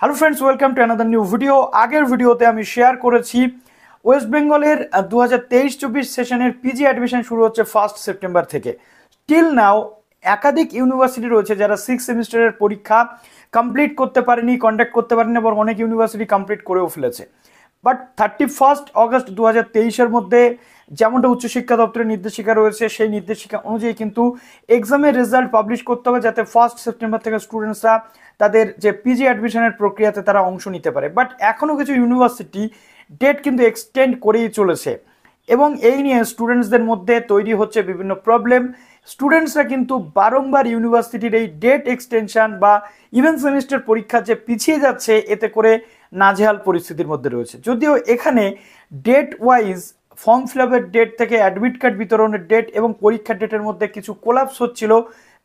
Hello friends, welcome to another new video. আগের ভিডিওতে আমি শেয়ার করেছি ওয়েস্ট বেঙ্গলের 2023-24 সেশনের পিজি অ্যাডমিশন শুরু হচ্ছে 1 সেপ্টেম্বর থেকে। টিল নাও একাধিক ইউনিভার্সিটি রয়েছে যারা 6 সেমিস্টারের পরীক্ষা কমপ্লিট করতে পারেনি, কন্ডাক্ট করতে পারেনি, এবং অনেক ইউনিভার্সিটি কমপ্লিট করেও ফেলেছে। বাট 31 অগস্ট 2023-এর মধ্যে যেমনটা উচ্চশিক্ষা দপ্তরের নির্দেশিকা রয়েছে, সেই নির্দেশিকা অনুযায়ী কিন্তু এক্সামের রেজাল্ট পাবলিশ করতে হবে, যাতে 1 সেপ্টেম্বর থেকে স্টুডেন্টসরা তাদের যে পিজি অ্যাডমিশনের প্রক্রিয়াতে তারা অংশ নিতে পারে। বাট এখনও কিছু ইউনিভার্সিটি ডেট কিন্তু এক্সটেন্ড করেই চলেছে, এবং এই নিয়ে স্টুডেন্টসদের মধ্যে তৈরি হচ্ছে বিভিন্ন প্রবলেম। স্টুডেন্টসরা কিন্তু বারংবার ইউনিভার্সিটির এই ডেট এক্সটেনশন বা ইভেন সেমিস্টার পরীক্ষা যে পিছিয়ে যাচ্ছে, এতে করে নাজেহাল পরিস্থিতির মধ্যে রয়েছে। যদিও এখানে ডেট ওয়াইজ ফর্ম ফিল আপের ডেট থেকে অ্যাডমিট কার্ড বিতরণের ডেট এবং পরীক্ষার ডেটের মধ্যে কিছু কোলাপস হচ্ছিল,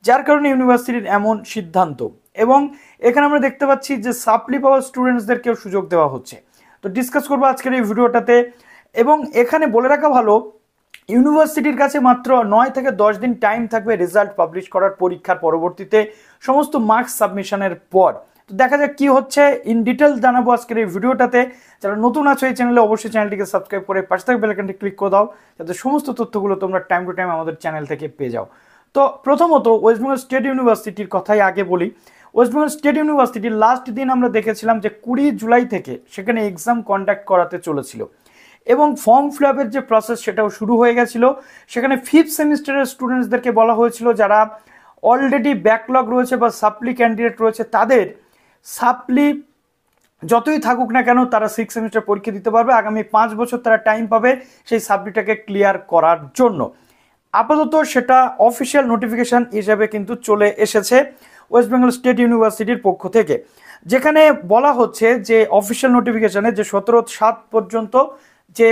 যার কারণে ইউনিভার্সিটির এমন সিদ্ধান্ত। এবং এখানে আমরা দেখতে পাচ্ছি যে সাপ্লি পাওয়ার স্টুডেন্টসদেরকেও সুযোগ দেওয়া হচ্ছে। তো ডিসকাস করবো আজকের এই ভিডিওটাতে। এবং এখানে বলে রাখা ভালো, ইউনিভার্সিটির কাছে মাত্র 9 থেকে 10 দিন টাইম থাকবে রেজাল্ট পাবলিশ করার, পরীক্ষার পরবর্তীতে সমস্ত মার্কস সাবমিশনের পর। তো দেখা যাক কি হচ্ছে, ইন ডিটেলস জানাবো আজকের এই ভিডিওটাতে। যারা নতুন আছো এই চ্যানেলে, অবশ্যই চ্যানেলটিকে সাবস্ক্রাইব করে পাশে থাকা বেল আইকনটি ক্লিক করে দাও, যাতে সমস্ত তথ্যগুলো তোমরা টাইম টু টাইম আমাদের চ্যানেল থেকে পেয়ে যাও। তো প্রথমত ওয়েস্ট বেঙ্গল স্টেট ইউনিভার্সিটির কথাই আগে বলি। ওয়েস্ট বেঙ্গল স্টেট ইউনিভার্সিটির লাস্ট দিন আমরা দেখেছিলাম যে 20 জুলাই থেকে সেখানে এক্সাম কন্ডাক্ট করাতে চলেছিল, এবং ফর্ম ফিল আপের যে প্রসেস সেটাও শুরু হয়ে গেছিল। সেখানে 5th সেমিস্টারের স্টুডেন্টসদেরকে বলা হয়েছিল যারা অলরেডি ব্যাকলগ রয়েছে বা সাপ্লি ক্যান্ডিডেট রয়েছে, তাদের সাপ্লি যতই থাকুক না কেন তারা 6 সেমিস্টার পরীক্ষা দিতে পারবে। আগামী 5 বছর তারা টাইম পাবে সেই সাপ্লিটাকে ক্লিয়ার করার জন্য। আপাতত সেটা অফিসিয়াল নোটিফিকেশন হিসেবে কিন্তু চলে এসেছে ওয়েস্ট বেঙ্গল স্টেট ইউনিভার্সিটির পক্ষ থেকে, যেখানে বলা হচ্ছে যে অফিসিয়াল নোটিফিকেশনে যে 17/7 পর্যন্ত যে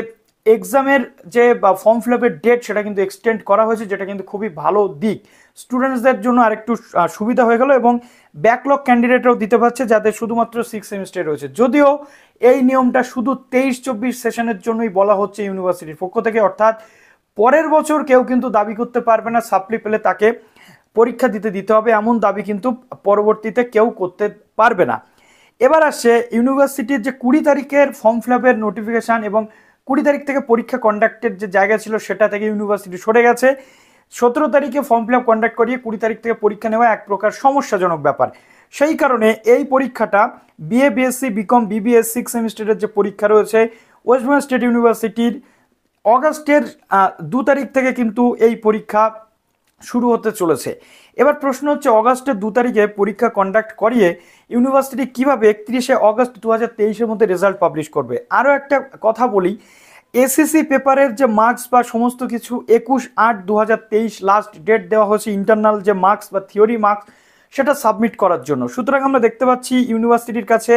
এক্সামের যে বা ফর্ম ফিল আপের ডেট সেটা কিন্তু এক্সটেন্ড করা হয়েছে, যেটা কিন্তু খুবই ভালো দিক। স্টুডেন্টসদের জন্য আরেকটু সুবিধা হয়ে গেল, এবং ব্যাকলগ ক্যান্ডিডেটরাও দিতে পারছে যাদের শুধুমাত্র 6 সেমিস্টার রয়েছে। যদিও এই নিয়মটা শুধু 23-24 সেশনের জন্যই বলা হচ্ছে ইউনিভার্সিটির পক্ষ থেকে, অর্থাৎ পরের বছর কেউ কিন্তু দাবি করতে পারবে না সাপ্লি পেলে তাকে পরীক্ষা দিতে হবে, এমন দাবি কিন্তু পরবর্তীতে কেউ করতে পারবে না। এবার আসছে ইউনিভার্সিটির যে 20 তারিখের ফর্ম ফিল আপের নোটিফিকেশান, এবং 20 তারিখ থেকে পরীক্ষা কন্ডাক্টের যে জায়গা ছিল সেটা থেকে ইউনিভার্সিটি সরে গেছে। 17 তারিখে ফর্ম ফিল আপ কন্ডাক্ট করিয়ে 20 তারিখ থেকে পরীক্ষা নেওয়া এক প্রকার সমস্যাজনক ব্যাপার। সেই কারণে এই পরীক্ষাটা বিএ, বিএসসি, বিকম, বিবিএস 6 সেমিস্টারের যে পরীক্ষা রয়েছে ওয়েস্ট বেঙ্গল স্টেট ইউনিভার্সিটির অগাস্টের 2 তারিখ থেকে কিন্তু এই পরীক্ষা শুরু হতে চলেছে। এবার প্রশ্ন হচ্ছে, অগাস্টের 2 তারিখে পরীক্ষা কন্ডাক্ট করিয়ে ইউনিভার্সিটি কিভাবে 31শে অগস্ট 2023-এর মধ্যে রেজাল্ট পাবলিশ করবে। আরও একটা কথা বলি, এসএসসি পেপারের যে মার্কস বা সমস্ত কিছু 21/8/2023 লাস্ট ডেট দেওয়া হয়েছে ইন্টারনাল যে মার্কস বা থিওরি মার্কস সেটা সাবমিট করার জন্য। সুতরাং আমরা দেখতে পাচ্ছি ইউনিভার্সিটির কাছে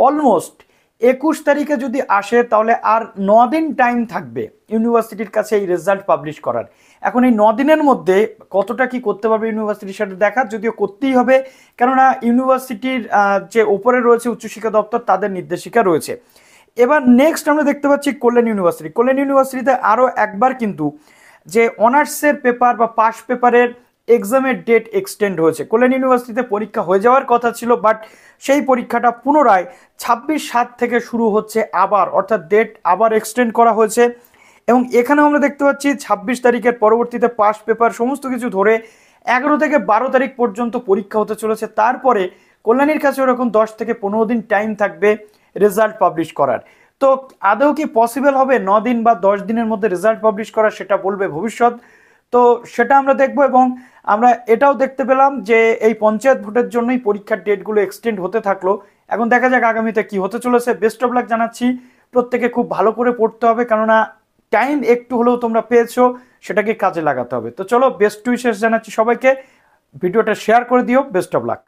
অলমোস্ট 21 তারিখে যদি আসে তাহলে আর 9 দিন টাইম থাকবে ইউনিভার্সিটির কাছে এই রেজাল্ট পাবলিশ করার। এখন এই 9 দিনের মধ্যে কতটা কি করতে পারবে ইউনিভার্সিটির সাথে দেখার, যদিও করতেই হবে, কেননা ইউনিভার্সিটির যে ওপরে রয়েছে উচ্চশিক্ষা দপ্তর তাদের নির্দেশিকা রয়েছে। এবার নেক্সট আমরা দেখতে পাচ্ছি কল্যাণ ইউনিভার্সিটি। কল্যাণ ইউনিভার্সিটিতে আরও একবার কিন্তু যে অনার্সের পেপার বা পাস পেপারের এক্সামের ডেট এক্সটেন্ড হয়েছে। কল্যাণ ইউনিভার্সিটিতে পরীক্ষা হয়ে যাওয়ার কথা ছিল, বাট সেই পরীক্ষাটা পুনরায় 26/7 থেকে শুরু হচ্ছে আবার, অর্থাৎ ডেট আবার এক্সটেন্ড করা হয়েছে। এবং এখানেও আমরা দেখতে পাচ্ছি 26 তারিখের পরবর্তীতে পাস পেপার সমস্ত কিছু ধরে 11 থেকে 12 তারিখ পর্যন্ত পরীক্ষা হতে চলেছে। তারপরে কল্যাণীর কাছে ওরকম 10 থেকে 15 দিন টাইম থাকবে রেজাল্ট পাবলিশ করার। তো আদৌ কি পসিবল হবে 9 দিন বা 10 দিনের মধ্যে রেজাল্ট পাবলিশ করা, সেটা বলবে ভবিষ্যৎ। তো সেটা আমরা দেখবো। এবং আমরা এটাও দেখতে পেলাম যে এই পঞ্চায়েত ভোটের জন্যই পরীক্ষার ডেটগুলো এক্সটেন্ড হতে থাকলো। এখন দেখা যাক আগামীতে কি হতে চলেছে। বেস্ট অফ লাক জানাচ্ছি, প্রত্যেকে খুব ভালো করে পড়তে হবে, কেননা টাইম একটু হলেও তোমরা পেয়েছো, সেটাকে কাজে লাগাতে হবে। তো চলো, বেস্ট উইশেস জানাচ্ছি সবাইকে, ভিডিওটা শেয়ার করে দিও। Best of luck.